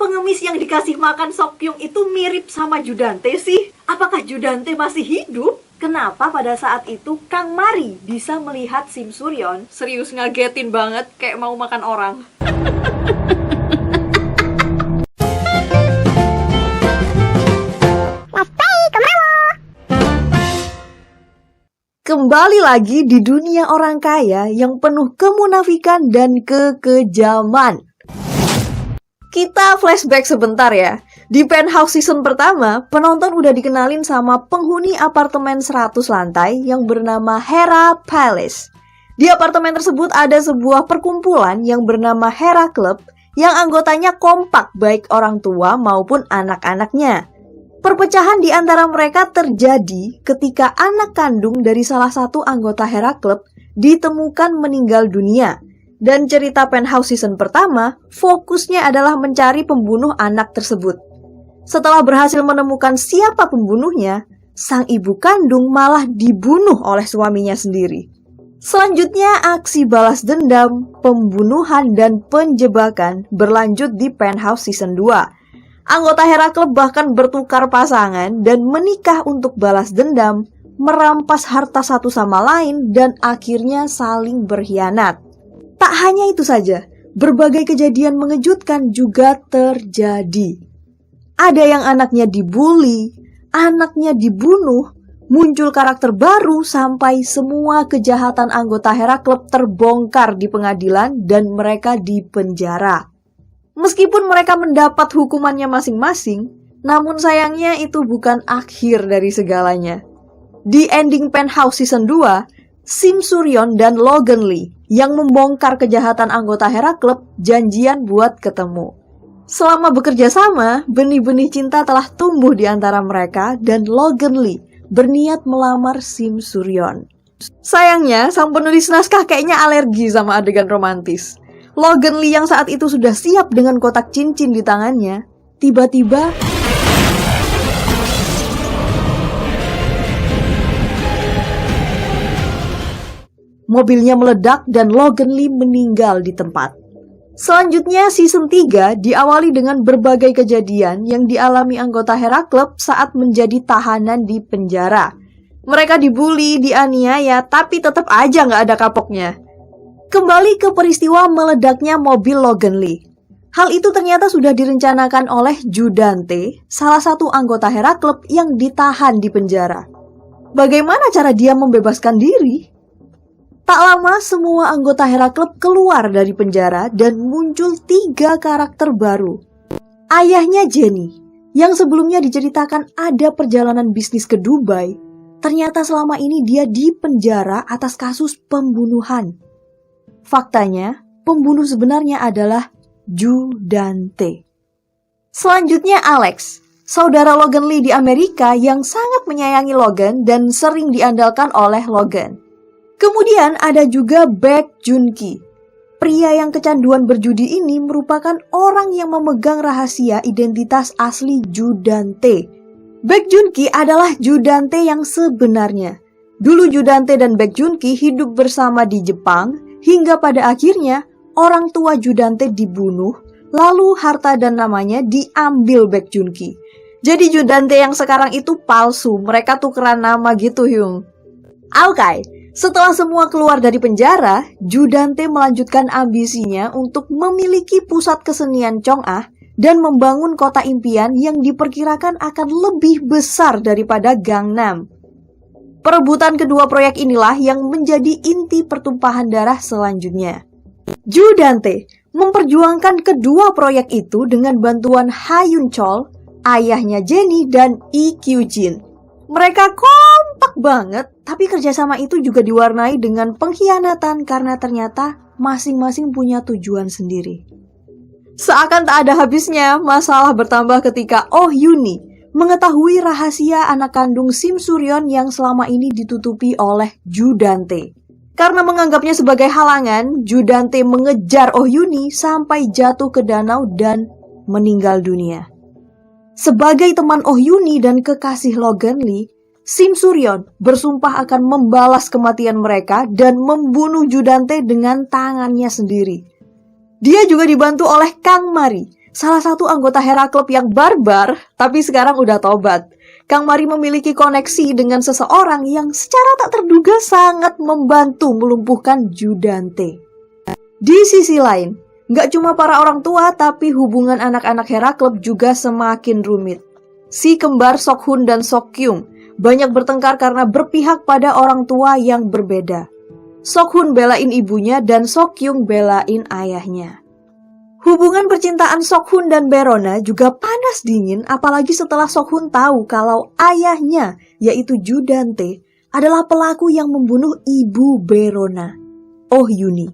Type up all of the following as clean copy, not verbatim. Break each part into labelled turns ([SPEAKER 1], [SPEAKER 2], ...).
[SPEAKER 1] pengemis yang dikasih makan Sokyung itu mirip sama Judante sih? Apakah Judante masih hidup? Kenapa pada saat itu Kang Mari bisa melihat Sim Suryon? Serius ngagetin banget, kayak mau makan orang. Kembali lagi di dunia orang kaya yang penuh kemunafikan dan kekejaman. Kita flashback sebentar ya. Di Penthouse season pertama, penonton udah dikenalin sama penghuni apartemen 100 lantai yang bernama Hera Palace. Di apartemen tersebut ada sebuah perkumpulan yang bernama Hera Club yang anggotanya kompak baik orang tua maupun anak-anaknya. Perpecahan di antara mereka terjadi ketika anak kandung dari salah satu anggota Hera Club ditemukan meninggal dunia. Dan cerita Penthouse season pertama fokusnya adalah mencari pembunuh anak tersebut. Setelah berhasil menemukan siapa pembunuhnya, sang ibu kandung malah dibunuh oleh suaminya sendiri. Selanjutnya, aksi balas dendam, pembunuhan, dan penjebakan berlanjut di Penthouse season 2. Anggota Hera Club bahkan bertukar pasangan dan menikah untuk balas dendam, merampas harta satu sama lain, dan akhirnya saling berkhianat. Tak hanya itu saja, berbagai kejadian mengejutkan juga terjadi. Ada yang anaknya dibully, anaknya dibunuh, muncul karakter baru sampai semua kejahatan anggota Hera Club terbongkar di pengadilan dan mereka dipenjara. Meskipun mereka mendapat hukumannya masing-masing, namun sayangnya itu bukan akhir dari segalanya. Di ending Penthouse season 2, Sim Suryon dan Logan Lee yang membongkar kejahatan anggota Hera Club janjian buat ketemu. Selama bekerja sama, benih-benih cinta telah tumbuh di antara mereka dan Logan Lee berniat melamar Sim Suryon. Sayangnya, sang penulis naskah kayaknya alergi sama adegan romantis. Logan Lee yang saat itu sudah siap dengan kotak cincin di tangannya, tiba-tiba mobilnya meledak dan Logan Lee meninggal di tempat. Selanjutnya, season 3 diawali dengan berbagai kejadian yang dialami anggota Hera Club saat menjadi tahanan di penjara. Mereka dibully, dianiaya, tapi tetap aja nggak ada kapoknya. Kembali ke peristiwa meledaknya mobil Logan Lee. Hal itu ternyata sudah direncanakan oleh Judante, salah satu anggota Hera Club yang ditahan di penjara. Bagaimana cara dia membebaskan diri? Tak lama semua anggota Hera Club keluar dari penjara dan muncul 3 karakter baru. Ayahnya Jenny, yang sebelumnya diceritakan ada perjalanan bisnis ke Dubai, ternyata selama ini dia di penjara atas kasus pembunuhan. Faktanya, pembunuh sebenarnya adalah Judante. Selanjutnya Alex, saudara Logan Lee di Amerika yang sangat menyayangi Logan dan sering diandalkan oleh Logan. Kemudian ada juga Baek Junki. Pria yang kecanduan berjudi ini merupakan orang yang memegang rahasia identitas asli Judante. Baek Junki adalah Judante yang sebenarnya. Dulu Judante dan Baek Junki hidup bersama di Jepang, hingga pada akhirnya orang tua Judante dibunuh, lalu harta dan namanya diambil Baek Junki. Jadi Judante yang sekarang itu palsu, mereka tukeran nama gitu Hyung. Oke. Setelah semua keluar dari penjara, Judante melanjutkan ambisinya untuk memiliki pusat kesenian Chong'ah dan membangun kota impian yang diperkirakan akan lebih besar daripada Gangnam. Perebutan kedua proyek inilah yang menjadi inti pertumpahan darah selanjutnya. Judante memperjuangkan kedua proyek itu dengan bantuan Ha Yun Chol, ayahnya Jenny, dan Lee Kyu Jin. Mereka kompak banget, tapi kerjasama itu juga diwarnai dengan pengkhianatan karena ternyata masing-masing punya tujuan sendiri. Seakan tak ada habisnya, masalah bertambah ketika Oh Yuni mengetahui rahasia anak kandung Sim Suryon yang selama ini ditutupi oleh Judante. Karena menganggapnya sebagai halangan, Judante mengejar Oh Yuni sampai jatuh ke danau dan meninggal dunia. Sebagai teman Oh Yuni dan kekasih Logan Lee, Sim Suryon bersumpah akan membalas kematian mereka dan membunuh Judante dengan tangannya sendiri. Dia juga dibantu oleh Kang Mari, salah satu anggota Hera Club yang barbar, tapi sekarang udah tobat. Kang Mari memiliki koneksi dengan seseorang yang secara tak terduga sangat membantu melumpuhkan Judante. Di sisi lain, nggak cuma para orang tua, tapi hubungan anak-anak Hera Club juga semakin rumit. Si kembar Sok-hun dan Sok-kyung banyak bertengkar karena berpihak pada orang tua yang berbeda. Sok-hun belain ibunya dan Sok-kyung belain ayahnya. Hubungan percintaan Sok-hun dan Berona juga panas dingin, apalagi setelah Sok-hun tahu kalau ayahnya, yaitu Judante, adalah pelaku yang membunuh ibu Berona, Oh Yuni.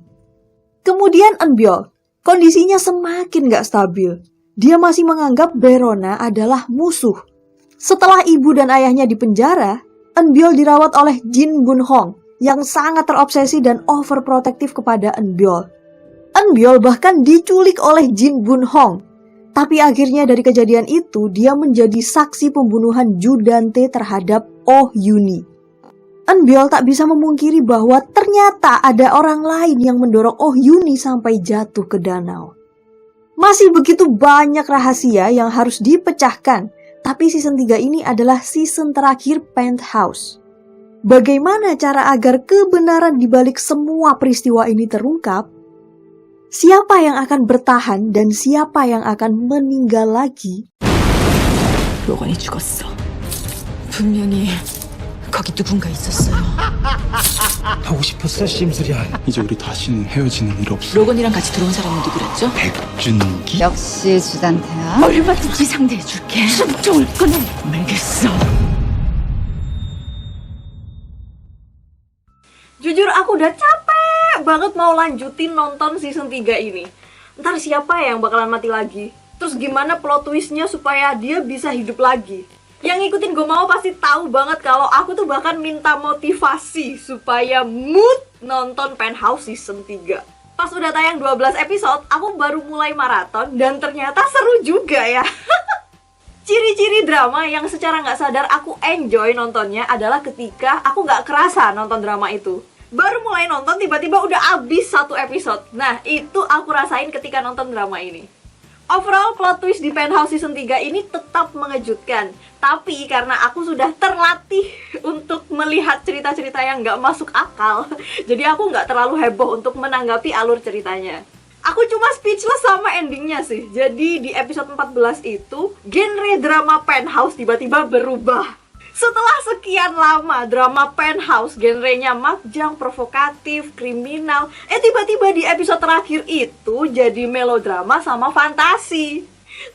[SPEAKER 1] Kemudian Eunbyul, kondisinya semakin gak stabil. Dia masih menganggap Berona adalah musuh. Setelah ibu dan ayahnya dipenjara, Eunbyul dirawat oleh Jin Bun-hong yang sangat terobsesi dan overprotektif kepada Eunbyul. Eunbyul bahkan diculik oleh Jin Bun-hong. Tapi akhirnya dari kejadian itu, dia menjadi saksi pembunuhan Judante terhadap Oh Yuni. Eunbyul tak bisa memungkiri bahwa ternyata ada orang lain yang mendorong Oh Yuni sampai jatuh ke danau. Masih begitu banyak rahasia yang harus dipecahkan, tapi season 3 ini adalah season terakhir Penthouse. Bagaimana cara agar kebenaran di balik semua peristiwa ini terungkap? Siapa yang akan bertahan dan siapa yang akan meninggal lagi?
[SPEAKER 2] 로건이 죽었어. 분명히 거기 누군가 있었어요.
[SPEAKER 3] 하고 싶었어, 심수련.
[SPEAKER 4] 이제 우리 다시는 헤어지는 일 없어.
[SPEAKER 2] 로건이랑 같이 들어온 사람은 누구랬죠?
[SPEAKER 4] 백준기?
[SPEAKER 5] 역시 주단태야.
[SPEAKER 2] 얼마든지 상대해줄게. 숨좀 꺼내. 알겠어.
[SPEAKER 1] Jujur aku udah capek banget mau lanjutin nonton season 3 ini. Ntar siapa yang bakalan mati lagi? Terus gimana plot twistnya supaya dia bisa hidup lagi? Yang ngikutin gue mau pasti tahu banget kalau aku tuh bahkan minta motivasi supaya mood nonton Penthouse season 3. Pas udah tayang 12 episode, aku baru mulai maraton dan ternyata seru juga ya. Ciri-ciri drama yang secara nggak sadar aku enjoy nontonnya adalah ketika aku nggak kerasa nonton drama itu. Baru mulai nonton tiba-tiba udah abis satu episode. Nah, itu aku rasain ketika nonton drama ini. Overall plot twist di Penthouse season 3 ini tetap mengejutkan. Tapi karena aku sudah terlatih untuk melihat cerita-cerita yang nggak masuk akal, jadi aku nggak terlalu heboh untuk menanggapi alur ceritanya. Aku cuma speechless sama endingnya sih. Jadi di episode 14 itu, genre drama Penthouse tiba-tiba berubah. Setelah sekian lama drama Penthouse genrenya makjang, provokatif, kriminal, tiba-tiba di episode terakhir itu jadi melodrama sama fantasi.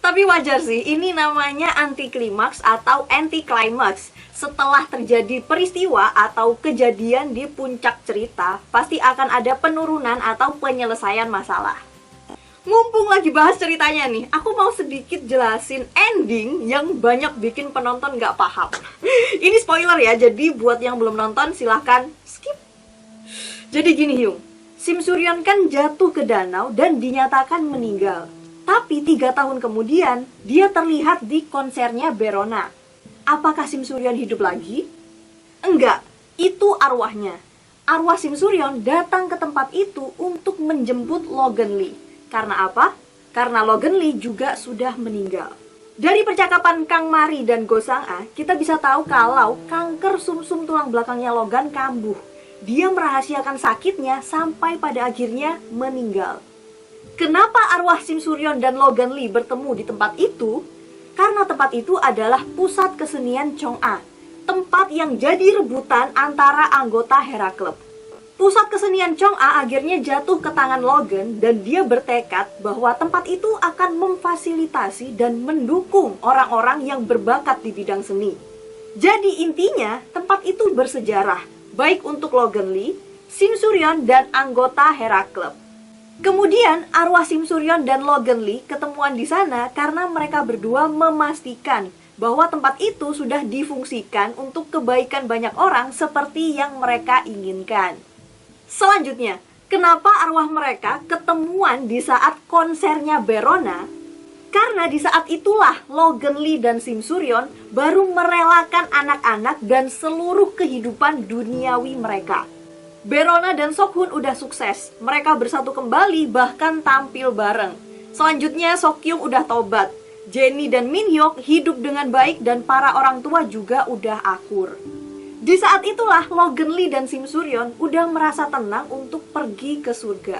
[SPEAKER 1] Tapi wajar sih, ini namanya anti klimaks atau anti climax. Setelah terjadi peristiwa atau kejadian di puncak cerita, pasti akan ada penurunan atau penyelesaian masalah. Mumpung lagi bahas ceritanya nih, aku mau sedikit jelasin ending yang banyak bikin penonton gak paham. Ini spoiler ya, jadi buat yang belum nonton silahkan skip. Jadi gini Hyung, Simsuryeon kan jatuh ke danau dan dinyatakan meninggal. Tapi 3 tahun kemudian, dia terlihat di konsernya Berona. Apakah Simsuryeon hidup lagi? Enggak, itu arwahnya. Arwah Simsuryeon datang ke tempat itu untuk menjemput Logan Lee. Karena apa? Karena Logan Lee juga sudah meninggal. Dari percakapan Kang Mari dan Go Sang-a, kita bisa tahu kalau kanker sumsum tulang belakangnya Logan kambuh. Dia merahasiakan sakitnya sampai pada akhirnya meninggal. Kenapa arwah Simsuryeon dan Logan Lee bertemu di tempat itu? Karena tempat itu adalah pusat kesenian Chong'a, tempat yang jadi rebutan antara anggota Hera Club. Pusat kesenian Chong'a akhirnya jatuh ke tangan Logan dan dia bertekad bahwa tempat itu akan memfasilitasi dan mendukung orang-orang yang berbakat di bidang seni. Jadi intinya tempat itu bersejarah, baik untuk Logan Lee, Simsuryeon, dan anggota Hera Club. Kemudian arwah Simsuryeon dan Logan Lee ketemuan di sana karena mereka berdua memastikan bahwa tempat itu sudah difungsikan untuk kebaikan banyak orang seperti yang mereka inginkan. Selanjutnya, kenapa arwah mereka ketemuan di saat konsernya Berona? Karena di saat itulah Logan Lee dan Simsuryeon baru merelakan anak-anak dan seluruh kehidupan duniawi mereka. Berona dan Sok-hun udah sukses, mereka bersatu kembali bahkan tampil bareng. Selanjutnya Sokyung udah tobat. Jennie dan Minhyuk hidup dengan baik dan para orang tua juga udah akur. Di saat itulah Logan Lee dan Sim Suryon udah merasa tenang untuk pergi ke surga.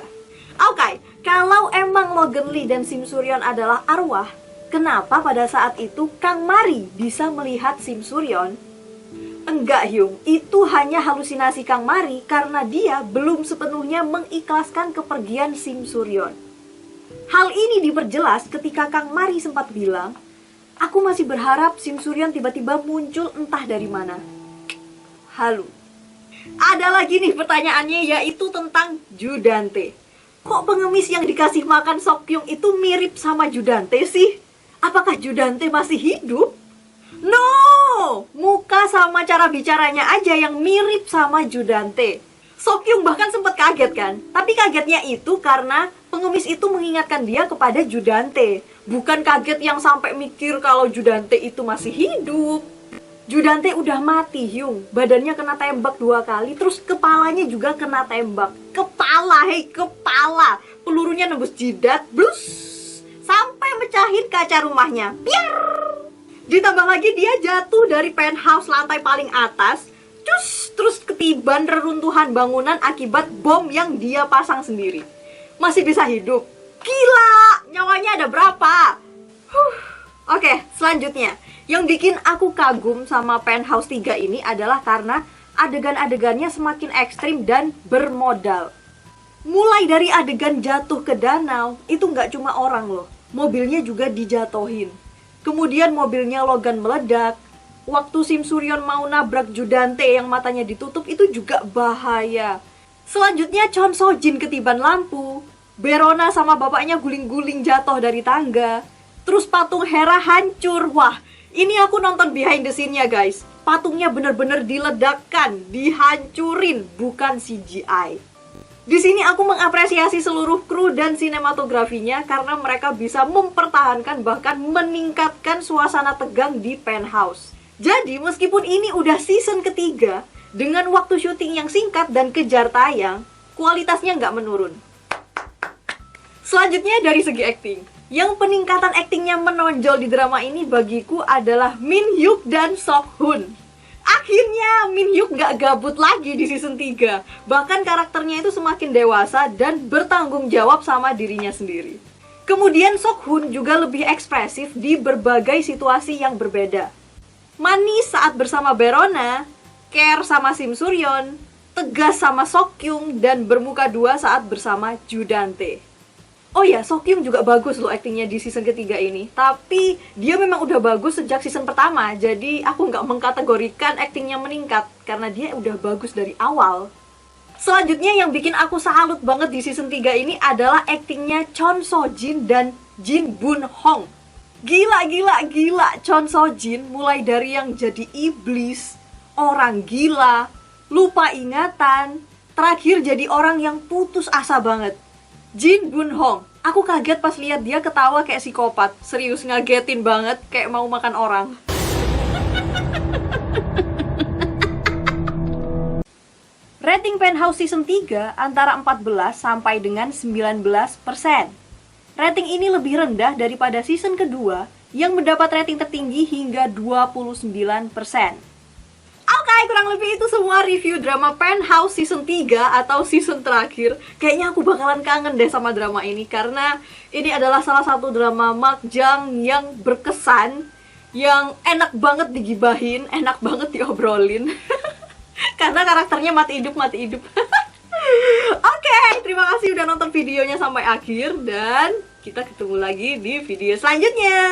[SPEAKER 1] Oke, kalau emang Logan Lee dan Sim Suryon adalah arwah, kenapa pada saat itu Kang Mari bisa melihat Sim Suryon? Enggak Hyung, itu hanya halusinasi Kang Mari karena dia belum sepenuhnya mengikhlaskan kepergian Sim Suryon. Hal ini diperjelas ketika Kang Mari sempat bilang, "Aku masih berharap Sim Suryon tiba-tiba muncul entah dari mana." Halu. Ada lagi nih pertanyaannya, yaitu tentang Judante. Kok pengemis yang dikasih makan Sokyung itu mirip sama Judante sih? Apakah Judante masih hidup? No! Muka sama cara bicaranya aja yang mirip sama Judante. Sokyung bahkan sempat kaget kan? Tapi kagetnya itu karena pengemis itu mengingatkan dia kepada Judante. Bukan kaget yang sampai mikir kalau Judante itu masih hidup. Judante udah mati Hyung. Badannya kena tembak 2 kali, terus kepalanya juga kena tembak. Kepala. Pelurunya nembus jidat, blus, sampai mecahin kaca rumahnya. Piar! Ditambah lagi dia jatuh dari penthouse lantai paling atas, terus ketiban reruntuhan bangunan akibat bom yang dia pasang sendiri. Masih bisa hidup. Gila, nyawanya ada berapa? Oke, selanjutnya. Yang bikin aku kagum sama Penthouse 3 ini adalah karena adegan-adegannya semakin ekstrim dan bermodal. Mulai dari adegan jatuh ke danau, itu nggak cuma orang loh, mobilnya juga dijatohin. Kemudian mobilnya Logan meledak. Waktu Sim Suryon mau nabrak Judante yang matanya ditutup itu juga bahaya. Selanjutnya Chon So Jin ketiban lampu. Berona sama bapaknya guling-guling jatuh dari tangga. Terus patung Hera hancur. Wah, ini aku nonton behind the scene-nya guys. Patungnya bener-bener diledakkan, dihancurin, bukan CGI. Di sini aku mengapresiasi seluruh kru dan sinematografinya karena mereka bisa mempertahankan bahkan meningkatkan suasana tegang di penthouse. Jadi meskipun ini udah season ketiga, dengan waktu syuting yang singkat dan kejar tayang, kualitasnya nggak menurun. Selanjutnya dari segi acting. Yang peningkatan aktingnya menonjol di drama ini bagiku adalah Minhyuk dan Sokhun. Akhirnya Minhyuk gak gabut lagi di season 3. Bahkan karakternya itu semakin dewasa dan bertanggung jawab sama dirinya sendiri. Kemudian Sokhun juga lebih ekspresif di berbagai situasi yang berbeda. Manis saat bersama Berona, care sama Sim Suryon, tegas sama Sokyung, dan bermuka dua saat bersama Judante. Oh ya, Sokyung juga bagus loh aktingnya di season ketiga ini. Tapi dia memang udah bagus sejak season pertama. Jadi aku nggak mengkategorikan aktingnya meningkat karena dia udah bagus dari awal. Selanjutnya yang bikin aku salut banget di season 3 ini adalah aktingnya Chon So Jin dan Jin Bun Hong. Gila. Chon So Jin mulai dari yang jadi iblis, orang gila, lupa ingatan, terakhir jadi orang yang putus asa banget. Jin Bun Hong, aku kaget pas lihat dia ketawa kayak psikopat. Serius ngagetin banget, kayak mau makan orang. Rating Penthouse season 3 antara 14 sampai dengan 19%. Rating ini lebih rendah daripada season kedua yang mendapat rating tertinggi hingga 29%. Oke, kurang lebih itu semua review drama Penthouse season 3 atau season terakhir. Kayaknya aku bakalan kangen deh sama drama ini karena ini adalah salah satu drama makjang yang berkesan, yang enak banget digibahin, enak banget diobrolin. Karena karakternya mati hidup. Oke, terima kasih udah nonton videonya sampai akhir dan kita ketemu lagi di video selanjutnya.